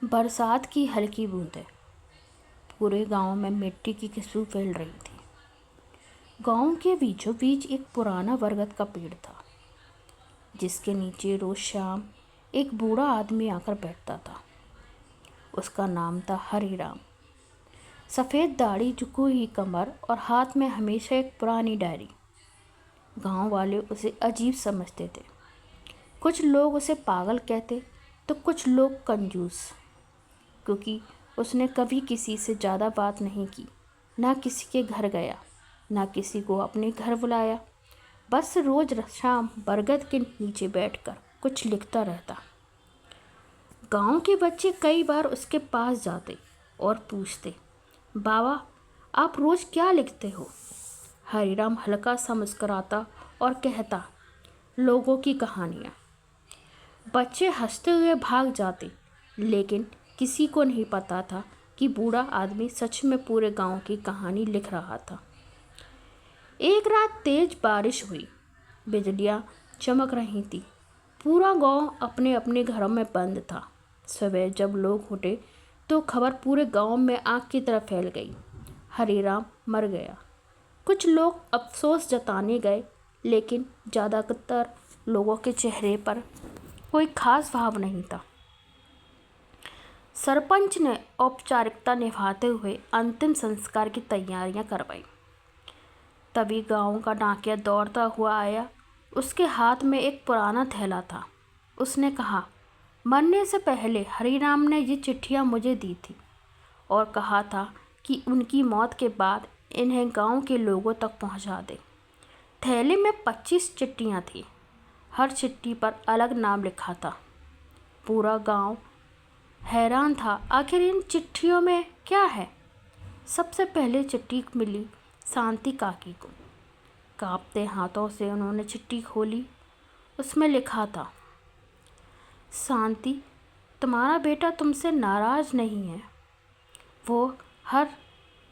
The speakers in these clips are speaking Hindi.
बरसात की हल्की बूंदें पूरे गांव में मिट्टी की खुशबू फैल रही थी। गांव के बीचों बीच एक पुराना बरगद का पेड़ था, जिसके नीचे रोज शाम एक बूढ़ा आदमी आकर बैठता था। उसका नाम था हरिराम। सफ़ेद दाढ़ी, झुकी हुई कमर और हाथ में हमेशा एक पुरानी डायरी। गांव वाले उसे अजीब समझते थे। कुछ लोग उसे पागल कहते तो कुछ लोग कंजूस, क्योंकि उसने कभी किसी से ज़्यादा बात नहीं की, ना किसी के घर गया, ना किसी को अपने घर बुलाया। बस रोज शाम बरगद के नीचे बैठकर कुछ लिखता रहता। गांव के बच्चे कई बार उसके पास जाते और पूछते, बाबा, आप रोज क्या लिखते हो? हरिराम हल्का सा मुस्कुराता और कहता, लोगों की कहानियाँ। बच्चे हंसते हुए भाग जाते, लेकिन किसी को नहीं पता था कि बूढ़ा आदमी सच में पूरे गांव की कहानी लिख रहा था। एक रात तेज बारिश हुई, बिजलियां चमक रही थी। पूरा गांव अपने अपने घरों में बंद था। सुबह जब लोग उठे तो खबर पूरे गांव में आग की तरह फैल गई। हरिराम मर गया। कुछ लोग अफसोस जताने गए, लेकिन ज़्यादातर लोगों के चेहरे पर कोई खास भाव नहीं था। सरपंच ने औपचारिकता निभाते हुए अंतिम संस्कार की तैयारियां करवाई। तभी गांव का डाकिया दौड़ता हुआ आया। उसके हाथ में एक पुराना थैला था। उसने कहा, मरने से पहले हरिराम ने ये चिट्ठियां मुझे दी थी और कहा था कि उनकी मौत के बाद इन्हें गांव के लोगों तक पहुंचा दे। थैले में 25 चिट्ठियां थी। हर चिट्ठी पर अलग नाम लिखा था। पूरा गांव हैरान था, आखिर इन चिट्ठियों में क्या है। सबसे पहले चिट्ठी मिली शांति काकी को। कांपते हाथों से उन्होंने चिट्ठी खोली। उसमें लिखा था, शांति, तुम्हारा बेटा तुमसे नाराज़ नहीं है। वो हर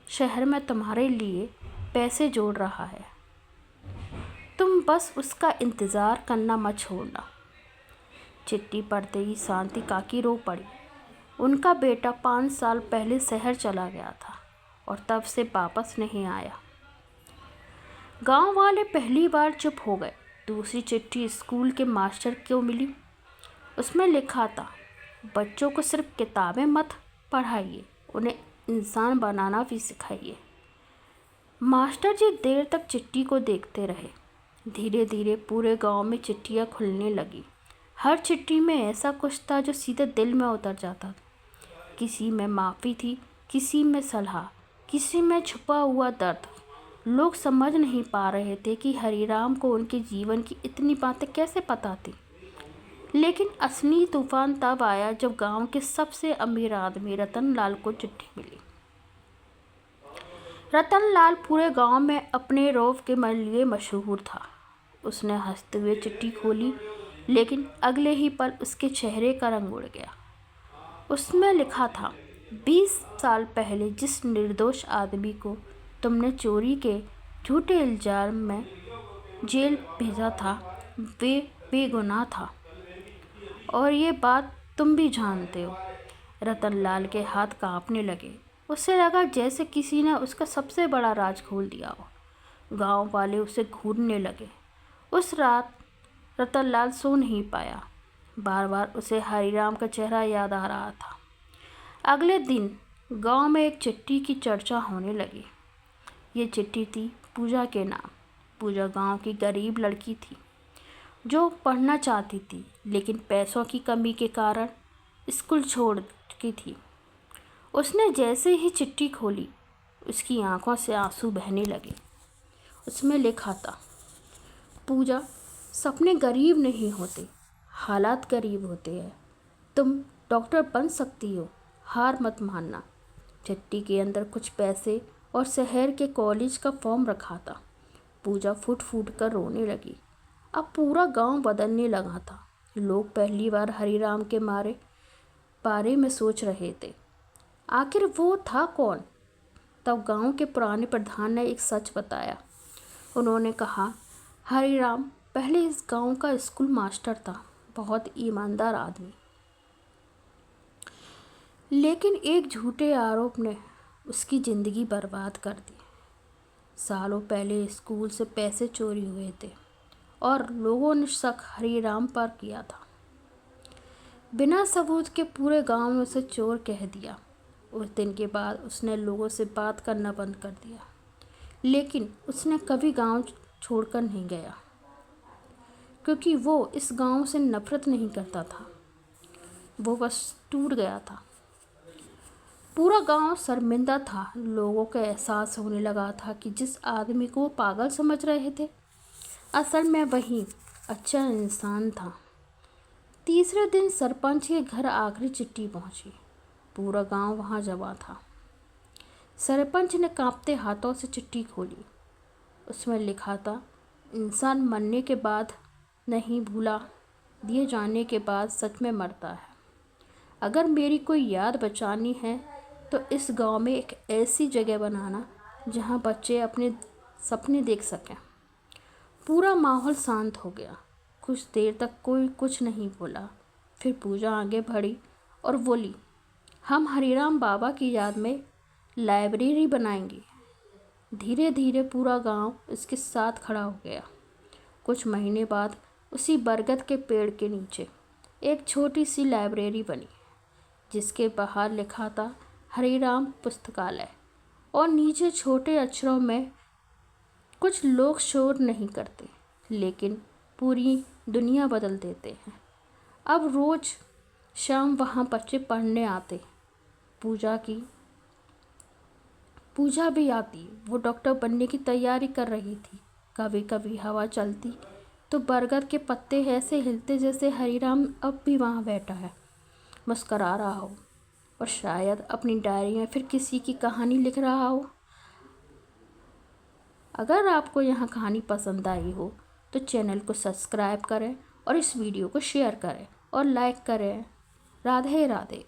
शहर में तुम्हारे लिए पैसे जोड़ रहा है। तुम बस उसका इंतज़ार करना मत छोड़ना। चिट्ठी पढ़ते ही शांति काकी रो पड़ी। उनका बेटा 5 साल पहले शहर चला गया था और तब से वापस नहीं आया। गांव वाले पहली बार चुप हो गए। दूसरी चिट्ठी स्कूल के मास्टर को मिली। उसमें लिखा था, बच्चों को सिर्फ किताबें मत पढ़ाइए, उन्हें इंसान बनाना भी सिखाइए। मास्टर जी देर तक चिट्ठी को देखते रहे। धीरे धीरे पूरे गांव में चिट्ठियां खुलने लगी। हर चिट्ठी में ऐसा कुछ था जो सीधे दिल में उतर जाता था। किसी में माफ़ी थी, किसी में सलाह, किसी में छुपा हुआ दर्द। लोग समझ नहीं पा रहे थे कि हरिराम को उनके जीवन की इतनी बातें कैसे पता थी। लेकिन असली तूफान तब आया जब गांव के सबसे अमीर आदमी रतन लाल को चिट्ठी मिली। रतन लाल पूरे गांव में अपने रौब के लिए मशहूर था। उसने हंसते हुए चिट्ठी खोली, लेकिन अगले ही पल उसके चेहरे का रंग उड़ गया। उसमें लिखा था, 20 साल पहले जिस निर्दोष आदमी को तुमने चोरी के झूठे इल्जाम में जेल भेजा था, वे बेगुनाह था और ये बात तुम भी जानते हो। रतनलाल के हाथ कांपने लगे। उसे लगा जैसे किसी ने उसका सबसे बड़ा राज खोल दिया हो। गांव वाले उसे घूरने लगे। उस रात रतनलाल सो नहीं पाया। बार बार उसे हरिराम का चेहरा याद आ रहा था। अगले दिन गांव में एक चिट्ठी की चर्चा होने लगी। ये चिट्ठी थी पूजा के नाम। पूजा गांव की गरीब लड़की थी जो पढ़ना चाहती थी, लेकिन पैसों की कमी के कारण स्कूल छोड़ चुकी थी। उसने जैसे ही चिट्ठी खोली, उसकी आंखों से आंसू बहने लगे। उसमें लिखा था, पूजा, सपने गरीब नहीं होते, हालात गरीब होते हैं। तुम डॉक्टर बन सकती हो, हार मत मानना। चिट्ठी के अंदर कुछ पैसे और शहर के कॉलेज का फॉर्म रखा था। पूजा फूट फूट कर रोने लगी। अब पूरा गांव बदलने लगा था। लोग पहली बार हरिराम के बारे में सोच रहे थे। आखिर वो था कौन? तब गांव के पुराने प्रधान ने एक सच बताया। उन्होंने कहा, हरिराम पहले इस गांव का स्कूल मास्टर था, बहुत ईमानदार आदमी। लेकिन एक झूठे आरोप ने उसकी ज़िंदगी बर्बाद कर दी। सालों पहले स्कूल से पैसे चोरी हुए थे और लोगों ने शक हरिराम पर किया था। बिना सबूत के पूरे गांव में उसे चोर कह दिया। उस दिन के बाद उसने लोगों से बात करना बंद कर दिया, लेकिन उसने कभी गांव छोड़कर नहीं गया, क्योंकि वो इस गांव से नफरत नहीं करता था, वो बस टूट गया था। पूरा गांव शर्मिंदा था। लोगों को एहसास होने लगा था कि जिस आदमी को वो पागल समझ रहे थे, असल में वही अच्छा इंसान था। तीसरे दिन सरपंच के घर आखिरी चिट्ठी पहुंची। पूरा गांव वहां जमा था। सरपंच ने कांपते हाथों से चिट्ठी खोली। उसमें लिखा था, इंसान मरने के बाद नहीं, भूला दिए जाने के बाद सच में मरता है। अगर मेरी कोई याद बचानी है तो इस गांव में एक ऐसी जगह बनाना जहां बच्चे अपने सपने देख सकें। पूरा माहौल शांत हो गया। कुछ देर तक कोई कुछ नहीं बोला। फिर पूजा आगे बढ़ी और बोली, हम हरिराम बाबा की याद में लाइब्रेरी बनाएंगे। धीरे धीरे पूरा गांव इसके साथ खड़ा हो गया। कुछ महीने बाद उसी बरगद के पेड़ के नीचे एक छोटी सी लाइब्रेरी बनी, जिसके बाहर लिखा था हरिराम पुस्तकालय, और नीचे छोटे अक्षरों में, कुछ लोग शोर नहीं करते लेकिन पूरी दुनिया बदल देते हैं। अब रोज़ शाम वहाँ बच्चे पढ़ने आते। पूजा भी आती। वो डॉक्टर बनने की तैयारी कर रही थी। कभी कभी हवा चलती तो बरगद के पत्ते ऐसे हिलते जैसे हरिराम अब भी वहाँ बैठा है, मुस्करा रहा हो, और शायद अपनी डायरी में फिर किसी की कहानी लिख रहा हो। अगर आपको यह कहानी पसंद आई हो तो चैनल को सब्सक्राइब करें और इस वीडियो को शेयर करें और लाइक करें। राधे राधे।